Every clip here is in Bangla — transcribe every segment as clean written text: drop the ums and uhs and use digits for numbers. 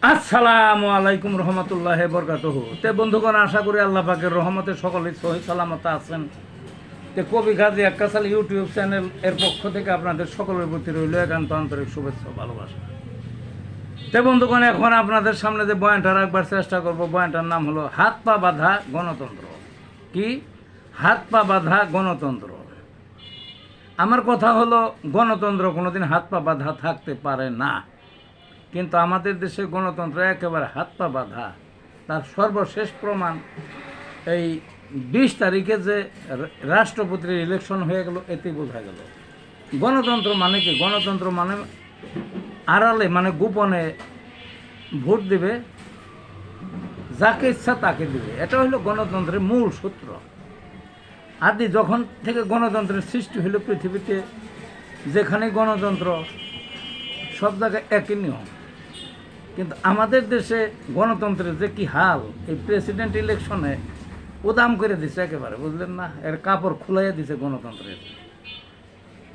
আসসালামু আলাইকুম রহমতুল্লাহ বরকাতুহু। তে বন্ধুগণ, আশা করি আল্লাহ পাকের রহমতে সকলেই সহি সালামত আছেন। তে কবি গাজী আক্কাসাল ইউটিউব চ্যানেল এর পক্ষ থেকে আপনাদের সকলের প্রতি রইল একান্ত আন্তরিক শুভেচ্ছা ভালোবাসা। তে বন্ধুগণ, এখন আপনাদের সামনে যে বয়ানটা রাখবার চেষ্টা করব, বয়ানটার নাম হলো হাত পা বাঁধা গণতন্ত্র। কি হাত পা বাঁধা গণতন্ত্র? আমার কথা হলো, গণতন্ত্র কোনোদিন হাত পা বাঁধা থাকতে পারে না, কিন্তু আমাদের দেশে গণতন্ত্র একেবারে হাত পা বাঁধা। তার সর্বশেষ প্রমাণ এই 20 তারিখে যে রাষ্ট্রপতির ইলেকশন হয়ে গেল, এতেই বোঝা গেল গণতন্ত্র মানে কি। গণতন্ত্র মানে আড়ালে, মানে গোপনে ভোট দিবে, যাকে ইচ্ছা তাকে দিবে। এটা হলো গণতন্ত্রের মূল সূত্র। আদি যখন থেকে গণতন্ত্রের সৃষ্টি হলো পৃথিবীতে, যেখানে গণতন্ত্র সব জায়গায় একই নিয়ম। কিন্তু আমাদের দেশে গণতন্ত্রের যে কি হাল, এই প্রেসিডেন্ট ইলেকশনে উদাম করে দিছে একেবারে, বুঝলেন না? এর কাপড় খুলাইয়া দিছে গণতন্ত্রের।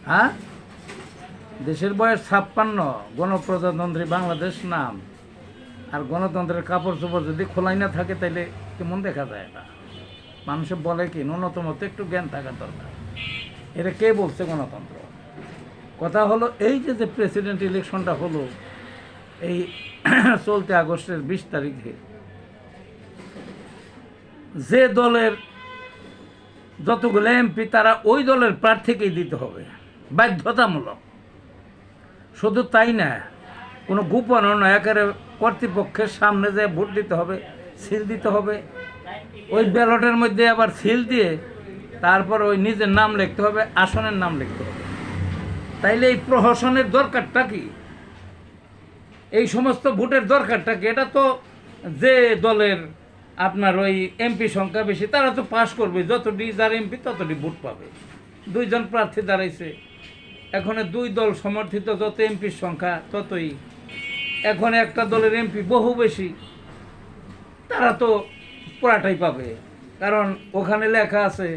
হ্যাঁ, দেশের বয়স 56, গণপ্রজাতন্ত্রী বাংলাদেশ নাম, আর গণতন্ত্রের কাপড় চোপড় যদি খোলাই না থাকে তাইলে কেমন দেখা যায়? এটা মানুষে বলে কি, ন্যূনতম তো একটু জ্ঞান থাকা দরকার। এটা কে বলছে গণতন্ত্র? কথা হলো, এই যে প্রেসিডেন্ট ইলেকশনটা হলো এই চলতি আগস্টের 20 তারিখে, যে দলের যতগুলো এমপি তারা ওই দলের প্রার্থীকেই দিতে হবে, বাধ্যতামূলক। শুধু তাই না, কোনো গোপন নয়, একেবারে কর্তৃপক্ষের সামনে যে ভোট দিতে হবে, সিল দিতে হবে। ওই ব্যালটের মধ্যে আবার সিল দিয়ে তারপর ওই নিজের নাম লিখতে হবে, আসনের নাম লিখতে হবে। তাইলে এই প্রহসনের দরকারটা কি? এই সমস্ত ভোটের দরকারটা কি? এটা তো যে দলের আপনার ওই এমপি সংখ্যা বেশি তারা তো পাস করবে, যতটি যার এমপি ততটি ভোট পাবে। 2 জন প্রার্থী দাঁড়াইছে, এখন 2 দল সমর্থিত, যত এমপির সংখ্যা ততই। এখন একটা দলের এমপি বহু বেশি, তারা তো পুরাটাই পাবে। কারণ ওখানে লেখা আছে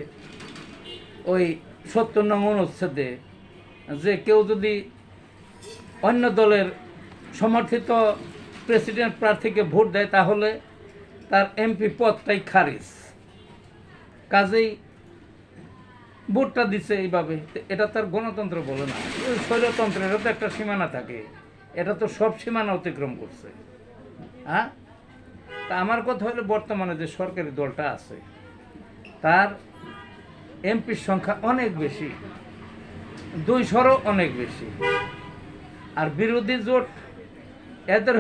ওই 70 নং অনুচ্ছেদে, যে কেউ যদি অন্য দলের সমর্থিত প্রেসিডেন্ট প্রার্থীকে ভোট দেয় তাহলে তার এমপি পদটাই খারিজ। কাজেই ভোটটা দিচ্ছে এইভাবে। এটা তার গণতন্ত্র বলে না, ওই স্বৈরতন্ত্রেরও তো একটা সীমানা থাকে। এটা তো সব সীমানা অতিক্রম করছে। হ্যাঁ, তা আমার কথা হলো, বর্তমানে যে সরকারি দলটা আছে তার এমপির সংখ্যা অনেক বেশি, 200-ও অনেক বেশি। আর বিরোধী জোট এদের